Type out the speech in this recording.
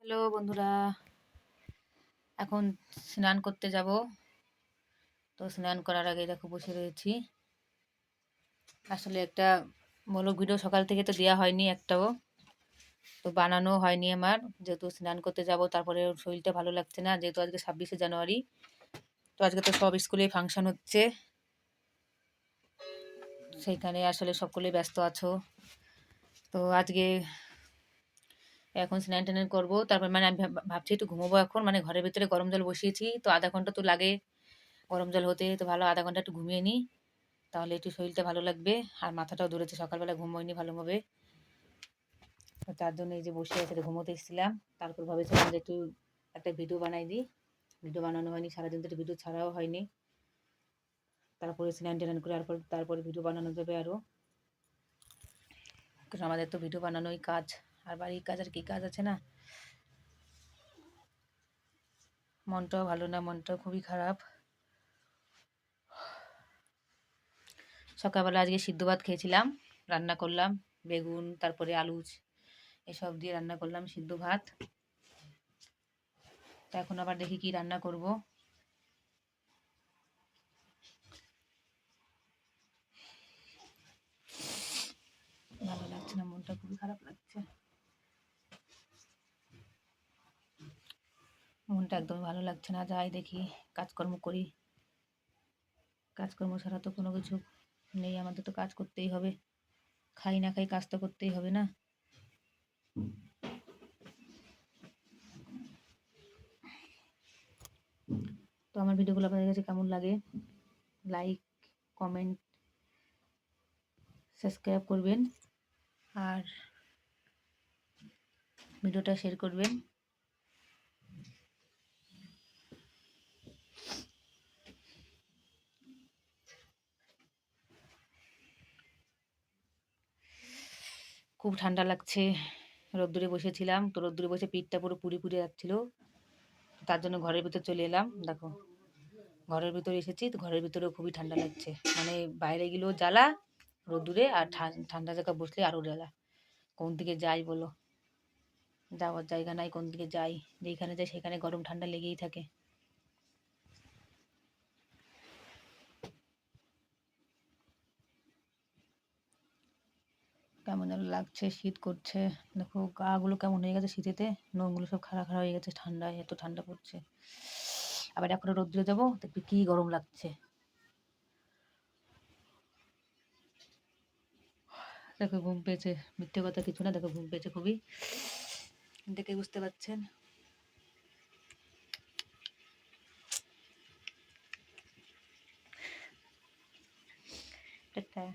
Hello বন্ধুরা, এখন স্নান করতে যাব। তো স্নান করার আগে দেখো বসে রয়েছি। আসলে একটা ব্লগ ভিডিও সকাল থেকে তো দেওয়া হয়নি একটাও, তো বানানো হয়নি আমার, যেহেতু স্নান করতে যাব। তারপরে ওর শরীরটা ভালো লাগছে না, যেহেতু আজকে 26শে জানুয়ারি। তো আজকে তো সব স্কুলে ফাংশন হচ্ছে, সেইখানে আসলে সকলে ব্যস্ত আছো। তো আজকে এখন স্নান টান করবো, তারপর মানে আমি ভাবছি একটু ঘুমোবো এখন। মানে ঘরের ভিতরে গরম জল বসিয়েছি, তো আধা ঘন্টা তো লাগে গরম জল হতে, তো ভালো আধা ঘন্টা একটু ঘুমিয়ে নিই, তাহলে একটু শরীরটা ভালো লাগবে। আর মাথাটাও ধরেছে, সকালবেলা ঘুম হয়নি ভালোভাবে। তো তার জন্য এই যে বসে আছে, ঘুমোতে এসেছিলাম। তারপর ভাবেছিলাম যে একটু একটা ভিডিও বানাই দিই। ভিডিও বানানো হয়নি, সারাদিন তো ভিডিও ছাড়াও হয়নি। তারপরে স্নান টান করে তারপরে ভিডিও বানানো যাবে আরও। কারণ আমাদের তো ভিডিও বানানোই কাজ, আর বাড়ির কাজ আর কি কাজ আছে না। মনটাও ভালো না, মনটাও খুবই খারাপ। সকালবেলা আজকে সিদ্ধ ভাত খেয়েছিলাম, রান্না করলাম বেগুন, তারপরে আলু এসব দিয়ে রান্না করলাম সিদ্ধ ভাত। তো এখন আবার দেখি কি রান্না করব। ভালো লাগছে না, মনটা খুবই খারাপ লাগছে। মনটা একদমই ভালো লাগছে না। যাই দেখি, কাজকর্ম করি। কাজকর্ম ছাড়া তো কোনো কিছু নেই, আমাদের তো কাজ করতেই হবে। খাই না খাই, কাজ তো করতেই হবে না। তো আমার ভিডিওগুলো আপনাদের কাছে কেমন লাগে, লাইক, কমেন্ট, সাবস্ক্রাইব করবেন, আর ভিডিওটা শেয়ার করবেন। খুব ঠান্ডা লাগছে, রোদ্দুরে বসেছিলাম, তো রোদ্দুরে বসে পিঠটা পুরো পুড়ে পুড়ে যাচ্ছিল। তার জন্য ঘরের ভিতর চলে এলাম। দেখো ঘরের ভিতরে এসেছি, তো ঘরের ভিতরেও খুবই ঠান্ডা লাগছে। মানে বাইরে গেলেও জ্বালা রোদ্দুরে, আর ঠান্ডা জায়গা বসলে আরও জ্বালা। কোন দিকে যাই বলো, যাওয়ার জায়গা নাই, কোন দিকে যাই। যেখানে যাই সেখানে গরম ঠান্ডা লেগেই থাকে। কেমন যেন লাগছে, শীত করছে। দেখো গা গুলো কেমন হয়ে গেছে শীতেতে, নোংগুলো সব খাড়া খাড়া হয়ে গেছে ঠান্ডায়, এত ঠান্ডা পড়ছে। আবার এখন রোদ্দুরে যাবো, দেখবি কি গরম লাগছে। দেখো ঘুম পেয়েছে, মিথ্যে কথা কিছু না, দেখো ঘুম পেয়েছে খুবই, দেখে বুঝতে পারছেন। টাটা।